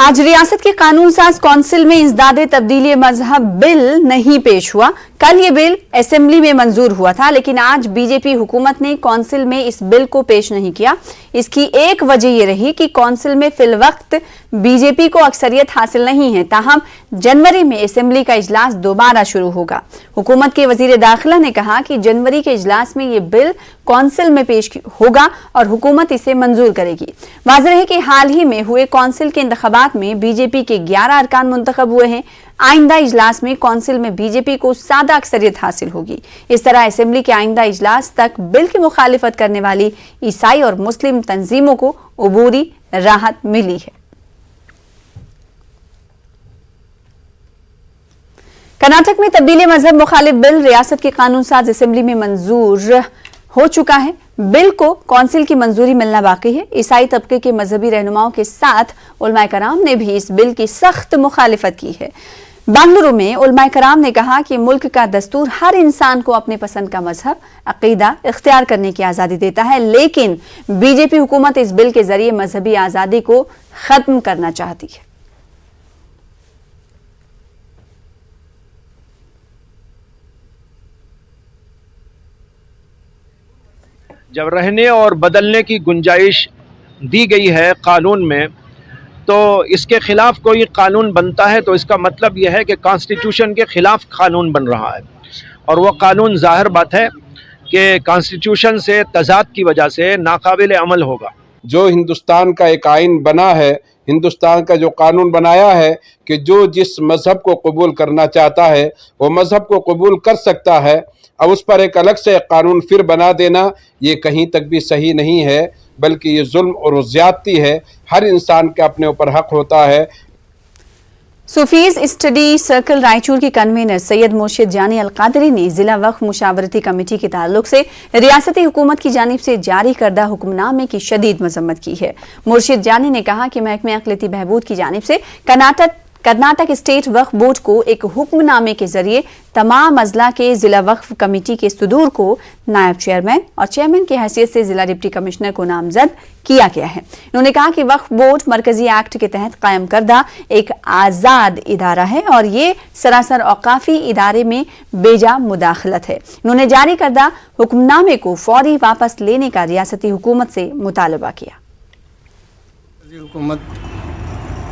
आज रियासत के कानून साज कौंसिल में इंसदादे तब्दीली मजहब बिल नहीं पेश हुआ। कल ये बिल असेंबली में मंजूर हुआ था, लेकिन आज बीजेपी हुकूमत ने कौंसिल में इस बिल को पेश नहीं किया। इसकी एक वजह ये रही कि कौंसिल में फिल वक्त बीजेपी को अक्सरियत हासिल नहीं है। ताहम जनवरी में असेंबली का इजलास दोबारा शुरू होगा। हुकूमत के वजीर दाखिला ने कहा कि जनवरी के इजलास में ये बिल कौंसिल में पेश होगा और हुकूमत इसे मंजूर करेगी। वाज़ेह है कि हाल ही में हुए कौंसिल के इंतखाबात में बीजेपी के 11 अरकान मुंतखब हुए हैं। आइंदा इजलास में कौंसिल में बीजेपी को सादा अक्सरियत हासिल होगी। इस तरह असेंबली के आइंदा इजलास तक बिल की मुखालिफत करने वाली ईसाई और मुस्लिम तंजीमों को अबूरी राहत मिली है। कर्नाटक में तब्दीली मजहब मुखालिफ बिल रियासत की कानून साज असेंबली में मंजूर हो चुका है। बिल को कौंसिल की मंजूरी मिलना बाकी है। ईसाई तबके के मजहबी रहनुमाओं के साथ उलमाए कराम ने भी इस बिल की सख्त मुखालिफत की है। बेंगलुरु में उलमाए कराम ने कहा कि मुल्क का दस्तूर हर इंसान को अपने पसंद का मजहब अकीदा इख्तियार करने की आज़ादी देता है, लेकिन बीजेपी हुकूमत इस बिल के जरिए मजहबी आज़ादी को खत्म करना चाहती है। जब रहने और बदलने की गुंजाइश दी गई है कानून में, तो इसके खिलाफ कोई कानून बनता है तो इसका मतलब यह है कि कॉन्स्टिट्यूशन के खिलाफ कानून बन रहा है, और वह कानून ज़ाहिर बात है कि कॉन्स्टिट्यूशन से तज़ाद की वजह से नाकाबिल अमल होगा। जो हिंदुस्तान का एक आइन बना है, हिंदुस्तान का जो कानून बनाया है कि जो जिस मज़हब को कबूल करना चाहता है वो मज़हब को कबूल कर सकता है, अब उस पर एक अलग से कानून फिर बना देना ये कहीं तक भी सही नहीं है, बल्कि ये जुल्म और ज़्यादती है। हर इंसान के अपने ऊपर हक होता है। सूफीज स्टडी सर्कल रायचूर की कन्वीनर सैयद मुर्शिद जानी अल-कादरी ने जिला वक्फ मुशावरती कमेटी के ताल्लुक से रियासती हुकूमत की जानिब से जारी करदा हुक्मनामे की शदीद मजम्मत की है। मुर्शिद जानी ने कहा कि महकमे अक़लियती बहबूद की जानिब से कर्नाटक स्टेट वक्फ बोर्ड को एक हुक्मनामे के जरिए तमाम अजला के जिला वक्फ कमेटी के सदूर को नायब चेयरमैन और चेयरमैन की हैसियत से जिला डिप्टी कमिश्नर को नामजद किया गया है। उन्होंने कहा कि वक्फ बोर्ड मरकजी एक्ट के तहत कायम करदा एक आज़ाद इदारा है और ये सरासर औकाफी इदारे में बेजा मुदाखलत है। उन्होंने जारी करदा हुक्मनामे को फौरी वापस लेने का रियासती हुकूमत से मुतालबा किया। हुकूमत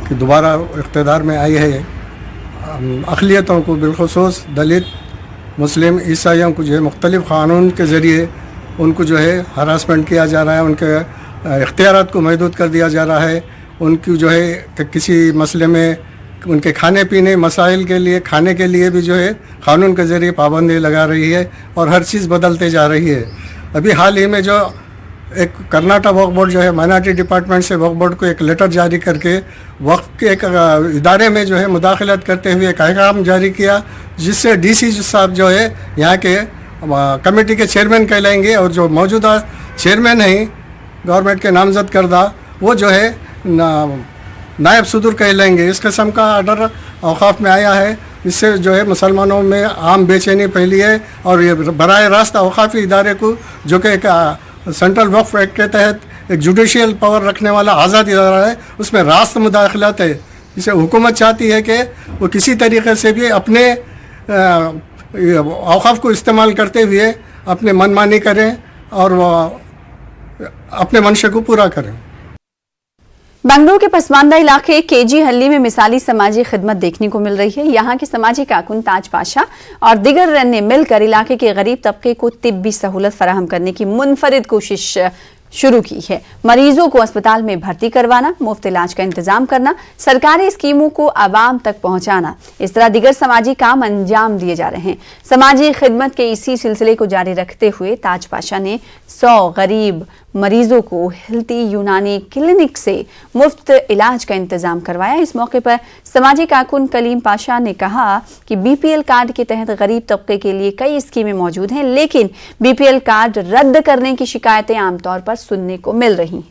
कि दोबारा इक़्तिदार में आई है, अक़लियतों को बिलख़ुसूस दलित मुस्लिम ईसाइयों को जो है मुख्तलिफ़ क़ानून के ज़रिए उनको जो है हरासमेंट किया जा रहा है, उनके इख्तियारात को महदूद कर दिया जा रहा है। उनकी जो है कि किसी मसले में उनके खाने पीने मसाइल के लिए खाने के लिए भी जो है क़ानून के ज़रिए पाबंदी लगा रही है और हर चीज़ बदलते जा रही है। अभी हाल ही में जो एक कर्नाटक वक्फ बोर्ड जो है माइनॉरिटी डिपार्टमेंट से वक्फ बोर्ड को एक लेटर जारी करके वक्फ के एक इदारे में जो है मुदाखलत करते हुए एक अहकाम जारी किया, जिससे डीसी साहब जो है यहाँ के कमेटी के चेयरमैन कहलाएंगे और जो मौजूदा चेयरमैन हैं गवर्नमेंट के नामजद करदा वो जो है नायब सदूर कहलाएंगे। इस किस्म का आर्डर औकाफ में आया है। इससे जो है मुसलमानों में आम बेचैनी फैली है और ये बराह रास्त औकाफी इदारे को जो कि एक सेंट्रल वक्फ एक्ट के तहत एक जुडिशियल पावर रखने वाला आज़ाद इदारा है, उसमें रास्त मुदाखलत है। इसे हुकूमत चाहती है कि वो किसी तरीके से भी अपने औकाफ को इस्तेमाल करते हुए अपने मनमानी करें और वो अपने मंशे को पूरा करें। बेंगलुरु के पसमानदा इलाके केजी हल्ली में मिसाली समाजी खिदमत देखने को मिल रही है। यहाँ के समाजी कारकुन ताज पाशा और दिगर ने मिलकर इलाके के गरीब तबके को तिब्बी सहूलत फराहम करने की मुनफरिद कोशिश शुरू की है। मरीजों को अस्पताल में भर्ती करवाना, मुफ्त इलाज का इंतजाम करना, सरकारी स्कीमों को आवाम तक पहुंचाना, इस तरह दिगर समाजी काम अंजाम दिए जा रहे हैं। समाजी खिदमत के इसी सिलसिले को जारी रखते हुए ताज पाशा ने 100 गरीब मरीजों को हिल्ती यूनानी क्लिनिक से मुफ्त इलाज का इंतजाम करवाया। इस मौके पर समाजी कारकुन कलीम पाशा ने कहा कि बीपीएल कार्ड के तहत गरीब तबके के लिए कई स्कीमें मौजूद हैं, लेकिन बीपीएल कार्ड रद्द करने की शिकायतें आमतौर पर सुनने को मिल रही हैं।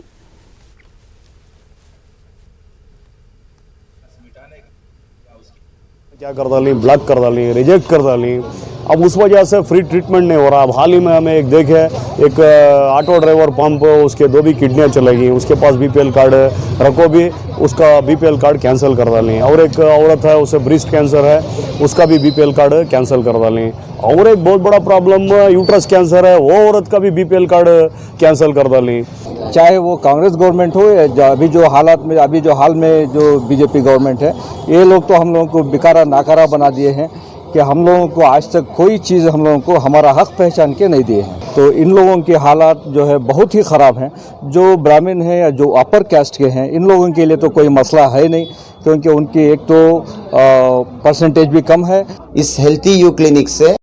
क्या कर डाली, ब्लॉक कर डाली, रिजेक्ट कर डाली अब उस वजह से फ्री ट्रीटमेंट नहीं हो रहा। अब हाल ही में हमें एक देखे, एक ऑटो ड्राइवर पंप, उसके 2 भी किडनियाँ चले गई, उसके पास BPL कार्ड रखो भी, उसका BPL कार्ड कैंसिल कर डालें। और एक औरत है, उसे ब्रेस्ट कैंसर है, उसका भी BPL कार्ड कैंसिल कर डालें। और एक बहुत बड़ा प्रॉब्लम यूट्रस कैंसर है, वो औरत का भी BPL कार्ड कैंसिल कर डालें। चाहे वो कांग्रेस गवर्नमेंट हो या अभी जो हाल में जो बीजेपी गवर्नमेंट है, ये लोग तो हम लोगों को बिकारा नाकारा बना दिए हैं कि हम लोगों को आज तक कोई चीज़ हम लोगों को हमारा हक पहचान के नहीं दिए हैं। तो इन लोगों के हालात जो है बहुत ही ख़राब हैं। जो ब्राह्मण हैं या जो अपर कास्ट के हैं, इन लोगों के लिए तो कोई मसला है नहीं, क्योंकि उनकी एक तो परसेंटेज भी कम है। इस हेल्थी यू क्लिनिक से